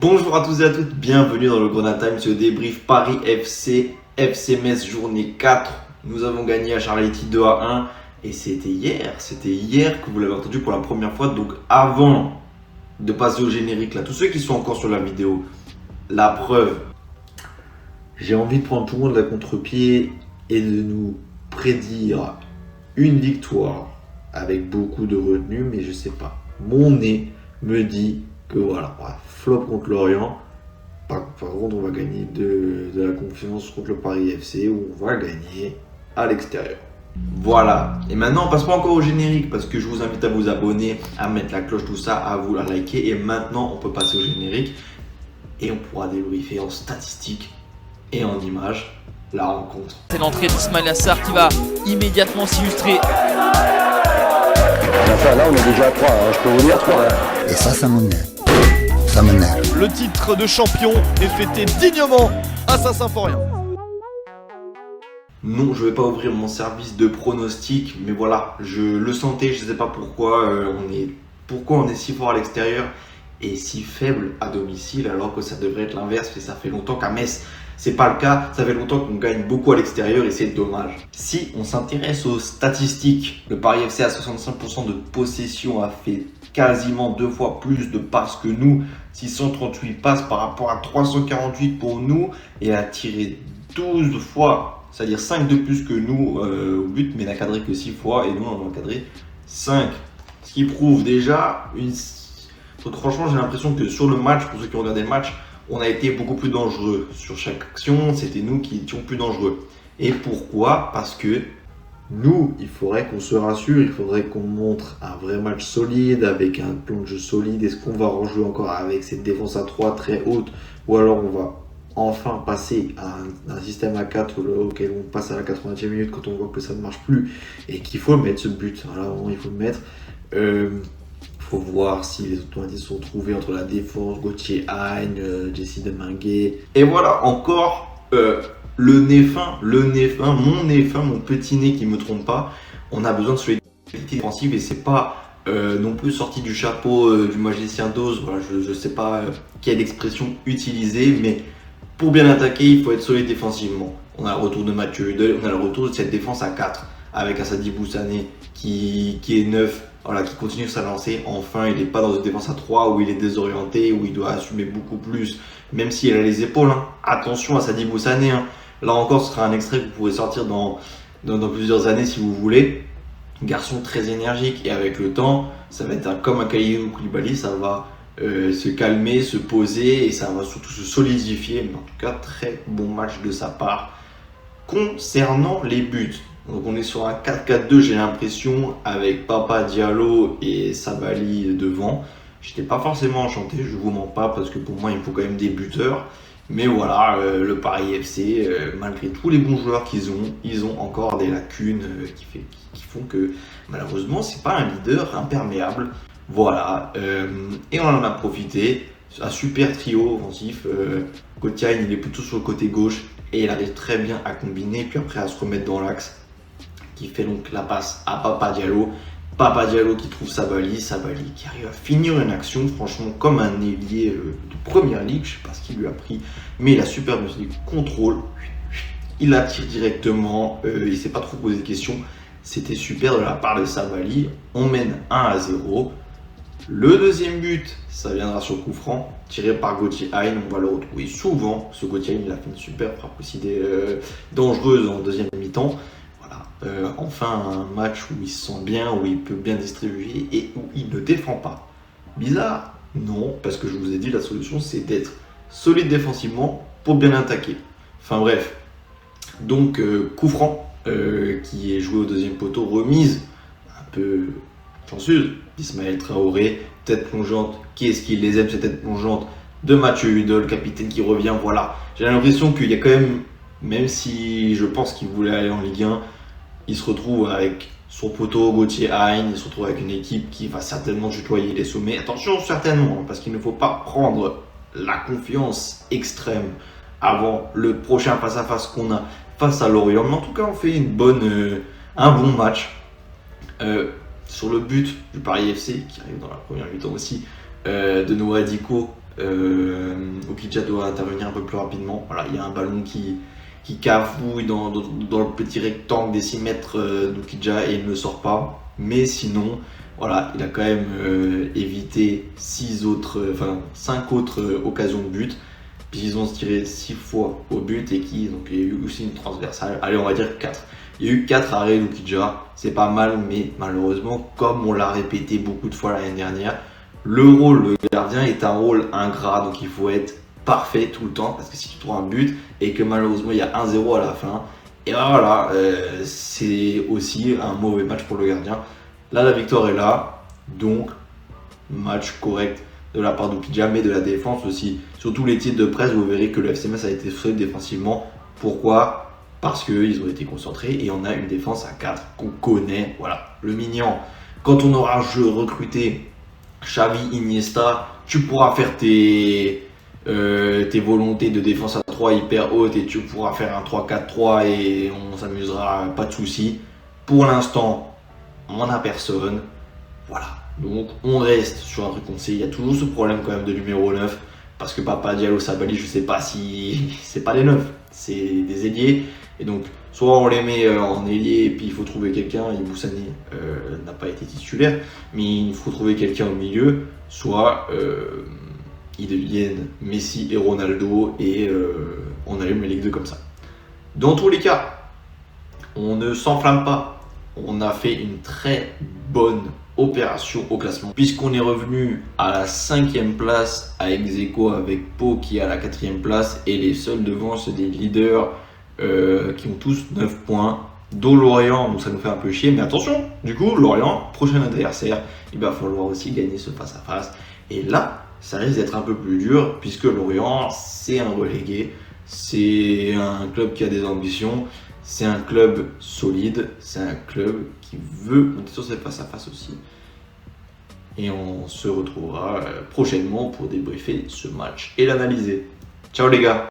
Bonjour à tous et à toutes, bienvenue dans le Grenade Time, ce débrief Paris FC, FC Metz journée 4. Nous avons gagné à Charletti 2-1 et c'était hier que vous l'avez entendu pour la première fois. Donc avant de passer au générique, là, tous ceux qui sont encore sur la vidéo, la preuve, j'ai envie de prendre tout le monde à contre-pied et de nous prédire une victoire avec beaucoup de retenue, mais je sais pas. Mon nez me dit que voilà, flop contre Lorient. Par contre, on va gagner de la confiance contre le Paris FC où on va gagner à l'extérieur. Voilà. Et maintenant, on passe pas encore au générique parce que je vous invite à vous abonner, à mettre la cloche, tout ça, à vous la liker. Et maintenant, on peut passer au générique et on pourra débriefer en statistiques et en images la rencontre. C'est l'entrée d'Ismail Assar qui va immédiatement s'illustrer. Là, on est déjà à 3, je peux vous dire 3. Et ça m'énerve. Ça m'énerve. Le titre de champion est fêté dignement à Saint-Symphorien. Non, je vais pas ouvrir mon service de pronostic, mais voilà, je le sentais, je sais pas pourquoi on est si fort à l'extérieur et si faible à domicile, alors que ça devrait être l'inverse. Et ça fait longtemps qu'à Metz, c'est pas le cas. Ça fait longtemps qu'on gagne beaucoup à l'extérieur et c'est dommage. Si on s'intéresse aux statistiques, le Paris FC à 65% de possession a fait quasiment 2 fois plus de passes que nous, 638 passes par rapport à 348 pour nous, et a tiré 12 fois, c'est-à-dire 5 de plus que nous au but, mais n'a cadré que 6 fois et nous on en a cadré 5. Ce qui prouve déjà une... Donc franchement, j'ai l'impression que sur le match, pour ceux qui ont regardé le match, on a été beaucoup plus dangereux. Sur chaque action, c'était nous qui étions plus dangereux. Et pourquoi ? Parce que nous, il faudrait qu'on se rassure, il faudrait qu'on montre un vrai match solide, avec un plan de jeu solide. Est-ce qu'on va rejouer encore avec cette défense à 3 très haute, ou alors on va enfin passer à un système à 4 auquel on passe à la 80e minute quand on voit que ça ne marche plus et qu'il faut mettre ce but. Voilà, il faut le mettre. Faut voir si les automatismes sont trouvés entre la défense, Gauthier Hein, Jesse Deminguet. Et voilà, encore le nez fin, mon petit nez qui me trompe pas. On a besoin de solidité défensive et c'est pas non plus sorti du chapeau du magicien d'Oz. Voilà, je sais pas quelle expression utiliser, mais pour bien attaquer, il faut être solide défensivement. On a le retour de Mathieu Hudel, on a le retour de cette défense à 4 avec Assadi Boussané qui est neuf. Voilà, qui continue sa lancée. Enfin, il n'est pas dans une défense à 3 où il est désorienté, où il doit assumer beaucoup plus, même s'il a les épaules. Attention à Sadi Boussané. Là encore, ce sera un extrait que vous pourrez sortir dans plusieurs années si vous voulez. Garçon très énergique et avec le temps, ça va être comme un Kalidou Koulibaly, ça va se calmer, se poser et ça va surtout se solidifier. Mais en tout cas, très bon match de sa part. Concernant les buts, donc on est sur un 4-4-2, j'ai l'impression, avec Papa Diallo et Sabali devant. J'étais pas forcément enchanté, je vous mens pas, parce que pour moi il faut quand même des buteurs. Mais voilà, le Paris FC, malgré tous les bons joueurs ils ont encore des lacunes qui font que malheureusement c'est pas un leader imperméable. Voilà, et on en a profité. Un super trio offensif. Gauthier, il est plutôt sur le côté gauche et il arrive très bien à combiner, puis après à se remettre dans l'axe, qui fait donc la passe à Papa Diallo. Papa Diallo qui trouve Sabali qui arrive à finir une action, franchement, comme un ailier de première ligue. Je sais pas ce qu'il lui a pris, mais il a super bien contrôle. Il attire directement, il s'est pas trop posé de questions. C'était super de la part de Sabali. On mène 1-0. Le deuxième but, ça viendra sur coup franc, tiré par Gauthier Hein. On va le retrouver souvent. Ce Gauthier Hein, il a fait une super frappe aussi dangereuse en deuxième mi-temps. Enfin un match où il se sent bien, où il peut bien distribuer et où il ne défend pas. Bizarre? Non, parce que je vous ai dit, la solution c'est d'être solide défensivement pour bien attaquer. Enfin bref, donc coup franc qui est joué au deuxième poteau, remise un peu chanceuse d'Ismaël Traoré, tête plongeante. Qui est-ce qui les aime, cette tête plongeante de Mathieu Hudel, capitaine qui revient. Voilà, j'ai l'impression qu'il y a quand même si je pense qu'il voulait aller en Ligue 1, il se retrouve avec son poteau Gauthier Hein, il se retrouve avec une équipe qui va certainement tutoyer les sommets. Attention, certainement, parce qu'il ne faut pas prendre la confiance extrême avant le prochain face-à-face qu'on a face à Lorient. Mais en tout cas, on fait un bon match. Sur le but du Paris FC, qui arrive dans la première mi-temps aussi, de Noah Diko, Okidja doit intervenir un peu plus rapidement. Voilà, il y a un ballon qui cafouille dans le petit rectangle des 6 mètres d'Okidja et il ne sort pas. Mais sinon, voilà, il a quand même évité 5 autres occasions de but. Puis ils ont tiré 6 fois au but et donc il y a eu aussi une transversale. Allez, on va dire 4. Il y a eu 4 arrêts d'Okidja, c'est pas mal, mais malheureusement, comme on l'a répété beaucoup de fois l'année dernière, le rôle de gardien est un rôle ingrat, donc il faut être parfait tout le temps, parce que si tu trouves un but et que malheureusement il y a 1-0 à la fin, et ben voilà, c'est aussi un mauvais match pour le gardien. Là, la victoire est là, donc match correct de la part d'Okidja, mais de la défense aussi. Sur tous les titres de presse, vous verrez que le FC Metz a été solide défensivement. Pourquoi ? Parce qu'ils ont été concentrés et on a une défense à 4 qu'on connaît. Voilà, le mignon. Quand on aura recruté Xavi, Iniesta, tu pourras faire tes volontés de défense à 3 hyper hautes et tu pourras faire un 3-4-3 et on s'amusera, pas de soucis. Pour l'instant, on n'a personne. Voilà, donc on reste sur un truc qu'on sait. Il y a toujours ce problème quand même de numéro 9 parce que Papa Diallo, Sabali, je sais pas si c'est pas des 9, c'est des ailiers. Et donc, soit on les met en ailier et puis il faut trouver quelqu'un. Iboussani n'a pas été titulaire, mais il faut trouver quelqu'un au milieu. Soit ils deviennent Messi et Ronaldo et on allume les Ligue 2 comme ça. Dans tous les cas, on ne s'enflamme pas. On a fait une très bonne opération au classement puisqu'on est revenu à la 5e place à ex-aequo avec Pau qui est à la 4e place et les seuls devant c'est des leaders qui ont tous 9 points dont Lorient, donc ça nous fait un peu chier, mais attention, du coup Lorient, prochain adversaire, il va falloir aussi gagner ce face à face et là ça risque d'être un peu plus dur puisque Lorient c'est un relégué, c'est un club qui a des ambitions. C'est un club solide, c'est un club qui veut monter sur ses face-à-face aussi. Et on se retrouvera prochainement pour débriefer ce match et l'analyser. Ciao les gars!